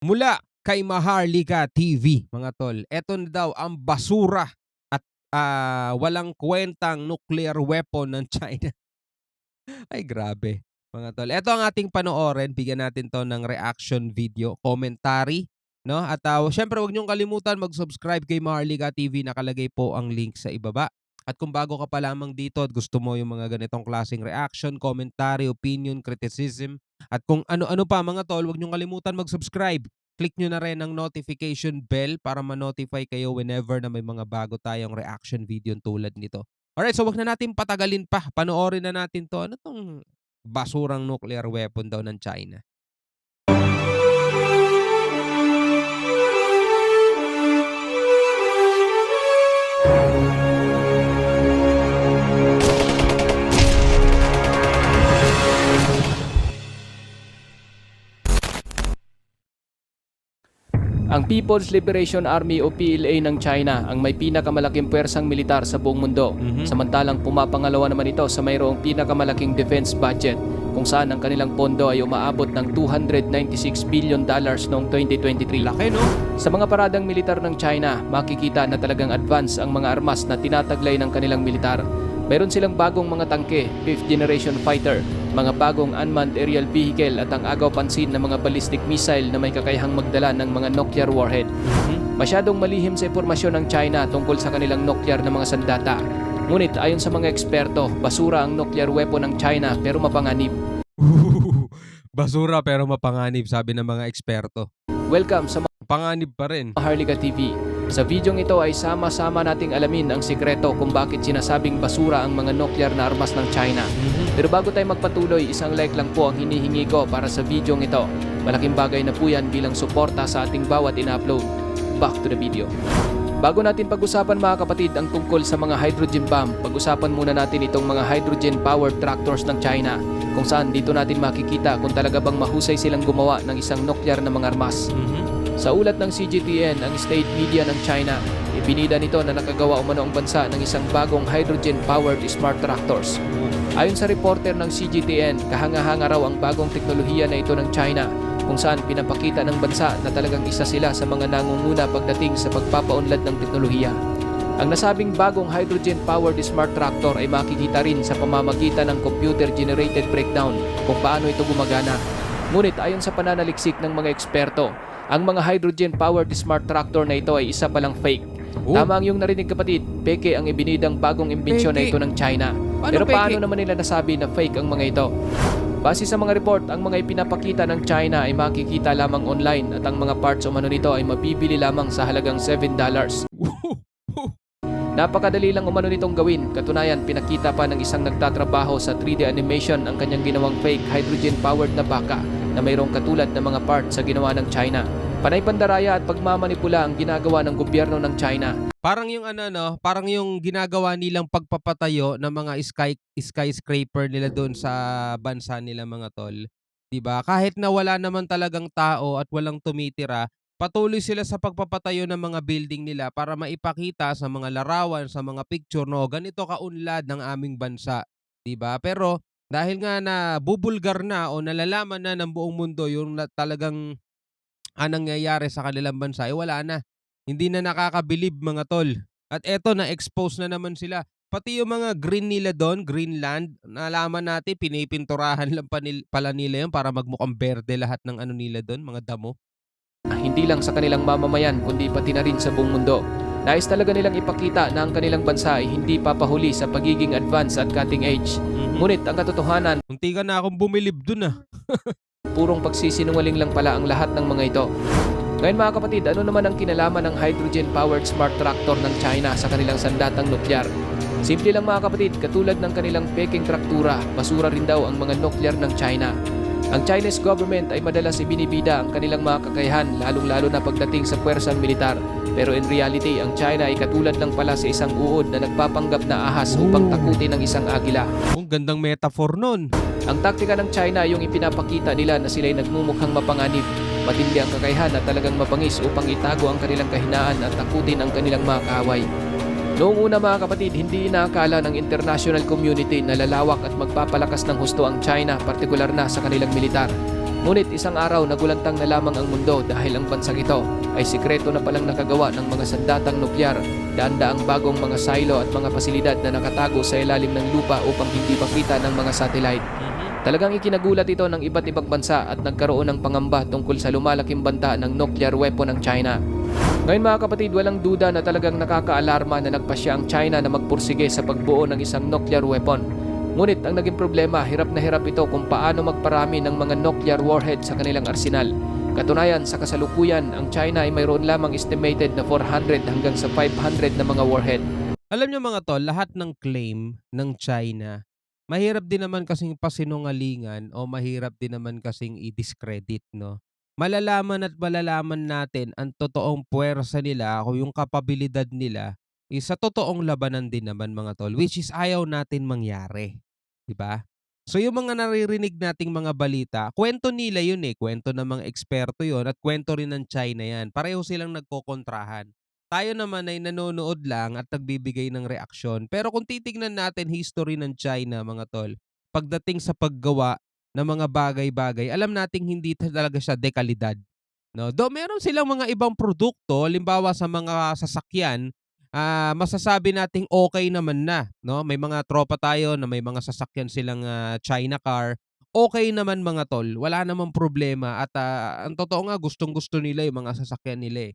Mula kay Maharlika TV, mga tol. Eto na daw ang basura at walang kwentang nuclear weapon ng China. Ay grabe, mga tol. Eto ang ating panoorin, bigyan natin 'to ng reaction video, commentary, 'no? At siyempre huwag niyong kalimutan mag-subscribe kay Maharlika TV, nakalagay po ang link sa ibaba. At kung bago ka pa lamang dito at gusto mo yung mga ganitong klaseng reaction, commentary, opinion, criticism, at kung ano-ano pa mga tol, huwag niyong kalimutan mag-subscribe. Click niyo na rin ang notification bell para ma-notify kayo whenever na may mga bago tayong reaction video tulad nito. Alright, so wag na natin patagalin pa. Panoorin na natin 'to. Ano 'tong basurang nuclear weapon daw ng China? Ang People's Liberation Army o PLA ng China ang may pinakamalaking puwersang militar sa buong mundo. Samantalang pumapangalawa naman ito sa mayroong pinakamalaking defense budget kung saan ang kanilang pondo ay umaabot ng $296 billion noong 2023. Laki, no? Sa mga paradang militar ng China, makikita na talagang advance ang mga armas na tinataglay ng kanilang militar. Mayroon silang bagong mga tangke, 5th generation fighter, mga bagong unmanned aerial vehicle at ang agaw-pansin na mga ballistic missile na may kakayahang magdala ng mga nuclear warhead. Masyadong malihim sa impormasyon ng China tungkol sa kanilang nuclear na mga sandata. Ngunit ayon sa mga eksperto, basura ang nuclear weapon ng China pero mapanganib. Basura pero mapanganib, sabi ng mga eksperto. Welcome sa Panganib pa rin. Maharlika TV. Sa videong ito ay sama-sama nating alamin ang sikreto kung bakit sinasabing basura ang mga nuclear na armas ng China. Pero bago tayo magpatuloy, isang like lang po ang hinihingi ko para sa videong ito. Malaking bagay na po yan bilang suporta sa ating bawat in-upload. Back to the video. Bago natin pag-usapan mga kapatid ang tungkol sa mga hydrogen bomb, pag-usapan muna natin itong mga hydrogen-powered tractors ng China, kung saan dito natin makikita kung talaga bang mahusay silang gumawa ng isang nuclear na mga armas. Sa ulat ng CGTN, ang state media ng China, ipinida nito na nakagawa umano ang bansa ng isang bagong hydrogen-powered smart tractors. Ayon sa reporter ng CGTN, kahanga-hanga raw ang bagong teknolohiya na ito ng China, kung saan pinapakita ng bansa na talagang isa sila sa mga nangunguna pagdating sa pagpapaunlad ng teknolohiya. Ang nasabing bagong hydrogen-powered smart tractor ay makikita rin sa pamamagitan ng computer-generated breakdown kung paano ito gumagana. Ngunit ayon sa pananaliksik ng mga eksperto, ang mga hydrogen-powered smart tractor na ito ay isa palang fake. Tama ang iyong narinig kapatid, peke ang ibinidang bagong imbensyon na ito ng China. Pero paano naman nila nasabi na fake ang mga ito? Base sa mga report, ang mga ipinapakita ng China ay makikita lamang online at ang mga parts umano nito ay mabibili lamang sa halagang $7. Napakadali lang umano nitong gawin. Katunayan, pinakita pa ng isang nagtatrabaho sa 3D animation ang kanyang ginawang fake hydrogen-powered na baka na mayroong katulad ng mga parts sa ginawa ng China. Panay pandaraya at pagmamanipula ang ginagawa ng gobyerno ng China. Parang yung parang yung ginagawa nilang pagpapatayo ng mga skyscraper nila doon sa bansa nila, mga tol. 'Di ba? Kahit na wala naman talagang tao at walang tumitira, patuloy sila sa pagpapatayo ng mga building nila para maipakita sa mga larawan, sa mga picture, no, ganito kaunlad ng aming bansa, 'di ba? Pero dahil nga na bubulgar na o nalalaman na ng buong mundo yung talagang nangyayari sa kanilang bansa, wala na. Hindi na nakakabilib, mga tol. At eto, na-expose na naman sila. Pati yung mga green nila doon, Greenland, nalaman natin, pinipinturahan lang pala nila yun para magmukhang berde lahat ng nila doon, mga damo. Hindi lang sa kanilang mamamayan kundi pati na rin sa buong mundo. Nais talaga nilang ipakita na ang kanilang bansa ay hindi papahuli sa pagiging advanced at cutting edge. Ngunit ang katotohanan, Munti ka na akong bumilib doon purong pagsisinungaling lang pala ang lahat ng mga ito. Ngayon mga kapatid, ano naman ang kinalaman ng hydrogen-powered smart tractor ng China sa kanilang sandatang nuklear? Simple lang mga kapatid, katulad ng kanilang peking traktura, basura rin daw ang mga nuklear ng China. Ang Chinese government ay madalas ibinibida ang kanilang mga kakayahan, lalong-lalo na pagdating sa puwersang militar. Pero in reality, ang China ay katulad lang pala sa isang uod na nagpapanggap na ahas upang takutin ng isang agila. Ang gandang metaphor nun. Ang taktika ng China ay yung ipinapakita nila na sila'y nagmumukhang mapanganib. Matindi ang kakayahan na talagang mabangis upang itago ang kanilang kahinaan at takutin ang kanilang mga kaaway. Noong una mga kapatid, hindi inaakala ng international community na lalawak at magpapalakas ng husto ang China, partikular na sa kanilang militar. Ngunit isang araw nagulantang na lamang ang mundo dahil ang bansang ito ay sikreto na palang nakagawa ng mga sandatang nuklear, daan-daang bagong mga silo at mga pasilidad na nakatago sa ilalim ng lupa upang hindi makita ng mga satellite. Talagang ikinagulat ito ng iba't ibang bansa at nagkaroon ng pangamba tungkol sa lumalaking banta ng nuclear weapon ng China. Ngayon mga kapatid, walang duda na talagang nakakaalarma na nagpasya ang China na magpursige sa pagbuo ng isang nuclear weapon. Ngunit ang naging problema, hirap na hirap ito kung paano magparami ng mga nuclear warhead sa kanilang arsenal. Katunayan, sa kasalukuyan, ang China ay mayroon lamang estimated na 400 hanggang sa 500 na mga warhead. Alam niyo mga tol, lahat ng claim ng China, mahirap din naman kasing pasinungalingan o mahirap din naman kasing i-discredit, no? Malalaman at malalaman natin ang totoong puwersa nila o yung kapabilidad nila is sa totoong labanan din naman mga tol, which is ayaw natin mangyari, 'di ba? So yung mga naririnig nating mga balita, kwento nila yun eh, kwento ng mga eksperto yun at kwento rin ng China yan. Pareho silang nagkokontrahan. Tayo naman ay nanonood lang at nagbibigay ng reaksyon. Pero kung titignan natin history ng China mga tol, pagdating sa paggawa ng mga bagay-bagay, alam nating hindi talaga siya dekalidad. No? Do meron silang mga ibang produkto, limbawa sa mga sasakyan, masasabi nating okay naman na, no? May mga tropa tayo na may mga sasakyan silang China car. Okay naman mga tol, wala namang problema at ang totoo nga gustong-gusto nila yung mga sasakyan nila eh.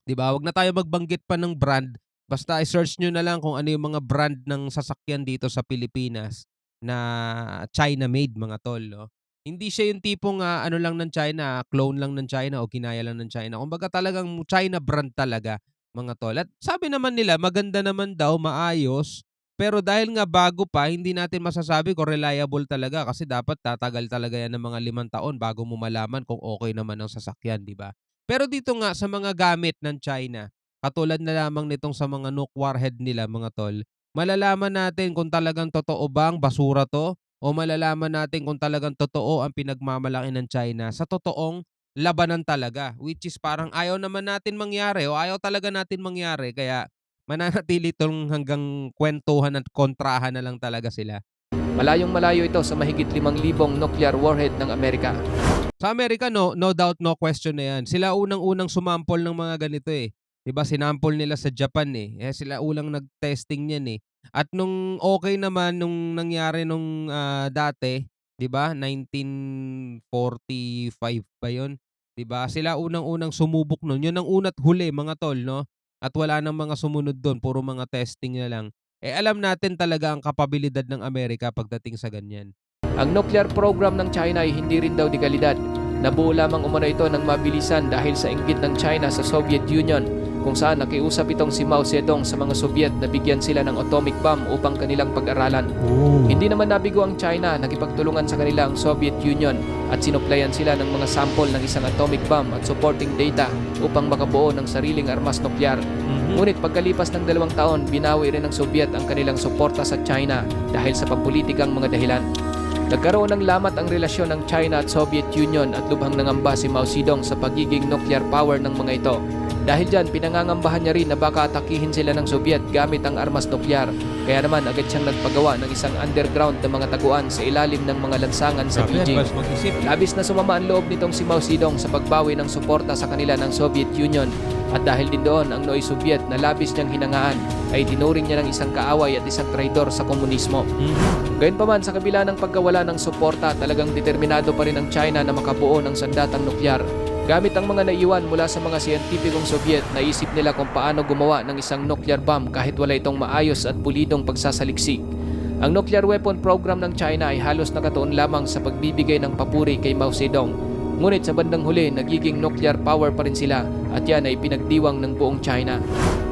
'Di ba? Wag na tayo magbanggit pa ng brand. Basta i-search nyo na lang kung ano yung mga brand ng sasakyan dito sa Pilipinas na China made mga tol, no? Hindi siya yung tipong ano lang ng China, clone lang ng China o kinaya lang ng China. Kumbaga talagang China brand talaga mga tol. At sabi naman nila maganda naman daw, maayos. Pero dahil nga bago pa, hindi natin masasabi kung reliable talaga kasi dapat tatagal talaga yan ng mga 5 taon bago mo malaman kung okay naman ang sasakyan, di ba? Pero dito nga sa mga gamit ng China, katulad na lamang nitong sa mga nuke warhead nila mga tol, malalaman natin kung talagang totoo bang basura 'to o malalaman natin kung talagang totoo ang pinagmamalaki ng China sa totoong labanan talaga. Which is parang ayaw naman natin mangyari o ayaw talaga natin mangyari kaya mananatili 'tong hanggang kuwentuhan at kontrahan na lang talaga sila. Malayong malayo ito sa mahigit 5,000 nuclear warhead ng Amerika. Sa Amerika no doubt, no question na 'yan. Sila unang-unang sumampol ng mga ganito, eh. 'Di ba sinample nila sa Japan, eh. Sila unang nag-testing niyan, eh. At nung okay naman nung nangyari nung, dati, 'di ba, 1945 ba 'yun? 'Di ba, sila unang-unang sumubok nun. 'Yun ang una't huli mga tol, 'no? At wala ng mga sumunod dun, puro mga testing na lang. Eh, alam natin talaga ang kapabilidad ng Amerika pagdating sa ganyan. Ang nuclear program ng China ay hindi rin daw dekalidad. Nabuo lamang umano ito ng mabilisan dahil sa inggit ng China sa Soviet Union, kung saan nakiusap itong si Mao Zedong sa mga Soviet na bigyan sila ng atomic bomb upang kanilang pag-aralan. Hindi naman nabigo ang China, nakipagtulungan sa kanila ang Soviet Union at sinuplayan sila ng mga sample ng isang atomic bomb at supporting data upang makabuo ng sariling armas nuklear. Ngunit pagkalipas ng 2 taon, binawi rin ng Soviet ang kanilang suporta sa China dahil sa pampulitikang mga dahilan. Nagkaroon ng lamat ang relasyon ng China at Soviet Union at lubhang nangamba si Mao Zedong sa pagiging nuclear power ng mga ito. Dahil dyan, pinangangambahan niya rin na baka atakihin sila ng Soviet gamit ang armas nuklear. Kaya naman agad siyang nagpagawa ng isang underground na mga taguan sa ilalim ng mga lansangan sa Beijing. Labis na sumama ang loob nitong si Mao Zedong sa pagbawi ng suporta sa kanila ng Soviet Union. At dahil din doon, ang Noy Soviet na labis niyang hinangaan ay tinuring niya ng isang kaaway at isang traidor sa komunismo. Gayunpaman, sa kabila ng pagkawala ng suporta, talagang determinado pa rin ang China na makabuo ng sandatang nuklear. Gamit ang mga naiwan mula sa mga siyentipikong Soviet, naisip nila kung paano gumawa ng isang nuclear bomb kahit wala itong maayos at pulidong pagsasaliksik. Ang nuclear weapon program ng China ay halos nakatuon lamang sa pagbibigay ng papuri kay Mao Zedong. Ngunit sa bandang huli, nagiging nuclear power pa rin sila at yan ay pinagdiwang ng buong China.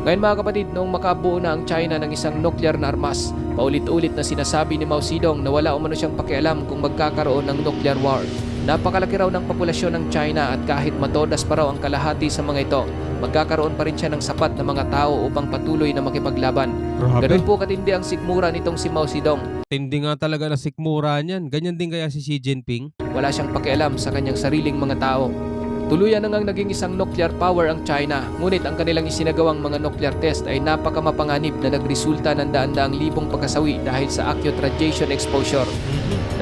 Ngayon mga kapatid, noong makabuo na ang China ng isang nuclear na armas, paulit-ulit na sinasabi ni Mao Zedong na wala umano siyang pakialam kung magkakaroon ng nuclear war. Napakalaki raw ng populasyon ng China at kahit matodas pa raw ang kalahati sa mga ito, magkakaroon pa rin siya ng sapat na mga tao upang patuloy na makipaglaban. Ganun po katindi ang sikmura nitong si Mao Zedong. Tindi nga talaga na sikmura niyan. Ganyan din kaya si Xi Jinping? Wala siyang pakialam sa kanyang sariling mga tao. Tuluyan na ngang naging isang nuclear power ang China, ngunit ang kanilang isinagawang mga nuclear test ay napakamapanganib na nagresulta ng daan-daang libong pagkasawi dahil sa acute radiation exposure.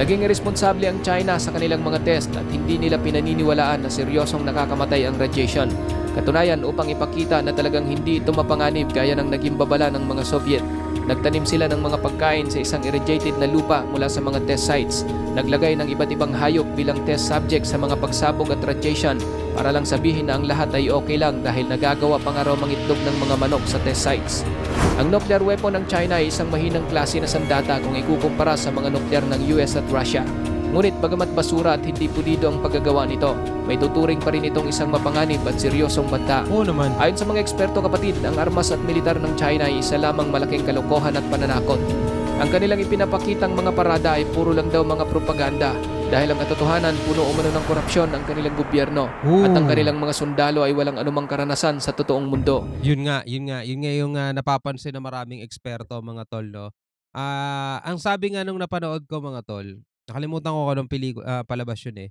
Naging iresponsable ang China sa kanilang mga test at hindi nila pinaniniwalaan na seryosong nakakamatay ang radiation. Katunayan, upang ipakita na talagang hindi ito mapanganib gaya ng naging babala ng mga Soviet, nagtanim sila ng mga pagkain sa isang irradiated na lupa mula sa mga test sites. Naglagay ng iba't ibang hayop bilang test subject sa mga pagsabog at radiation para lang sabihin na ang lahat ay okay lang dahil nagagawa pa nga raw mangitlog ng mga manok sa test sites. Ang nuclear weapon ng China ay isang mahinang klase na sandata kung ikukumpara sa mga nuclear ng US at Russia. Ngunit bagamat basura at hindi pulido ang paggagawa nito, may tuturing pa rin itong isang mapanganib at seryosong banta. Oo naman. Ayon sa mga eksperto kapatid, ang armas at militar ng China ay isa lamang malaking kalokohan at pananakot. Ang kanilang ipinapakitang mga parada ay puro lang daw mga propaganda dahil ang katotohanan puno umano ng korupsyon ang kanilang gobyerno at ang kanilang mga sundalo ay walang anumang karanasan sa totoong mundo. Yun nga yung napapansin ng maraming eksperto mga tol 'no. Ang sabi nga nung napanood ko mga tol, nakalimutan ko kung anong palabas yun, eh.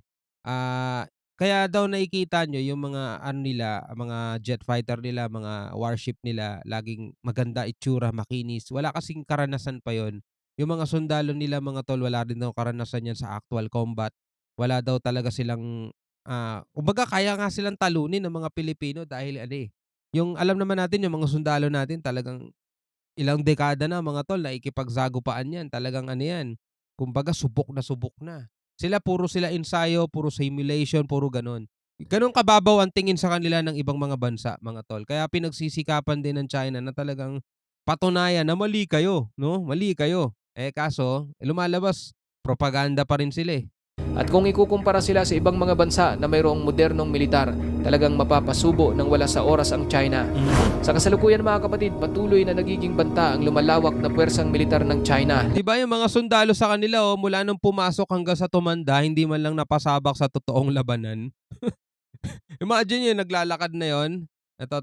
Kaya daw nakikita niyo yung mga ano nila, mga jet fighter nila, mga warship nila laging maganda itsura, makinis. Wala kasing karanasan pa yon. Yung mga sundalo nila mga tol, wala rin daw karanasan yan sa actual combat. Wala daw talaga silang, kumbaga kaya nga silang talunin ng mga Pilipino dahil ano, eh, yung alam naman natin yung mga sundalo natin talagang ilang dekada na mga tol nakikipagsagupaan yan, talagang ano yan, kumbaga subok na. Sila ensayo, puro simulation, puro gano'n. Gano'n kababaw ang tingin sa kanila ng ibang mga bansa mga tol. Kaya pinagsisikapan din ng China na talagang patunayan na mali kayo 'no, mali kayo. Eh, kaso lumalabas propaganda pa rin sila, eh. At kung ikukumpara sila sa ibang mga bansa na mayroong modernong militar, talagang mapapasubo ng wala sa oras ang China. Sa kasalukuyan mga kapatid, patuloy na nagiging banta ang lumalawak na puwersang militar ng China. 'Di ba yung mga sundalo sa kanila, mula nung pumasok hanggang sa tumanda hindi man lang napasabak sa totoong labanan. Imagine yun, naglalakad na yun. Eto.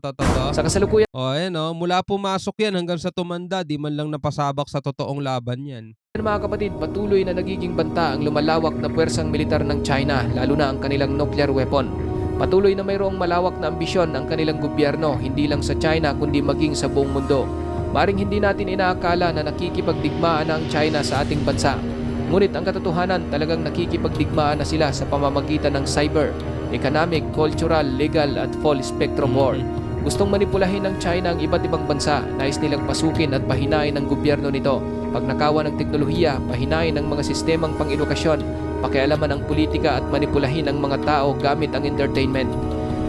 Sa kasalukuyan Ayan mula pumasok yan hanggang sa tumanda, 'di man lang napasabak sa totoong laban yan. mga kapatid, patuloy na nagiging banta ang lumalawak na puwersang militar ng China, lalo na ang kanilang nuclear weapon. Patuloy na mayroong malawak na ambisyon ang kanilang gobyerno, hindi lang sa China kundi maging sa buong mundo. Maring hindi natin inaakala na nakikipagdigmaan na ang China sa ating bansa. Ngunit ang katotohanan, talagang nakikipagdigmaan na sila sa pamamagitan ng cyber, economic, cultural, legal at full spectrum war. Gustong manipulahin ng China ang iba't ibang bansa, nais nilang pasukin at pahinain ang gobyerno nito. Pagnakawan ng teknolohiya, pahinain ang mga sistemang pang-edukasyon, pakialaman ang politika at manipulahin ang mga tao gamit ang entertainment.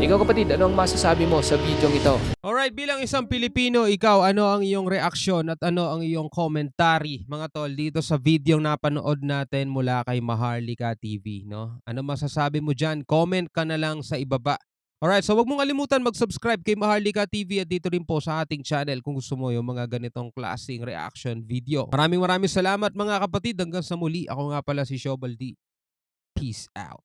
Ikaw kapatid, ano ang masasabi mo sa video ito? Alright, bilang isang Pilipino, ikaw, ano ang iyong reaksyon at ano ang iyong commentary, mga tol, dito sa video napanood natin mula kay Maharlika TV, no? Ano masasabi mo dyan? Comment ka na lang sa ibaba. Alright, so wag mong kalimutan mag-subscribe kay Maharlika TV at dito rin po sa ating channel kung gusto mo yung mga ganitong klaseng reaction video. Maraming salamat mga kapatid. Hanggang sa muli, ako nga pala si Shobal D. Peace out.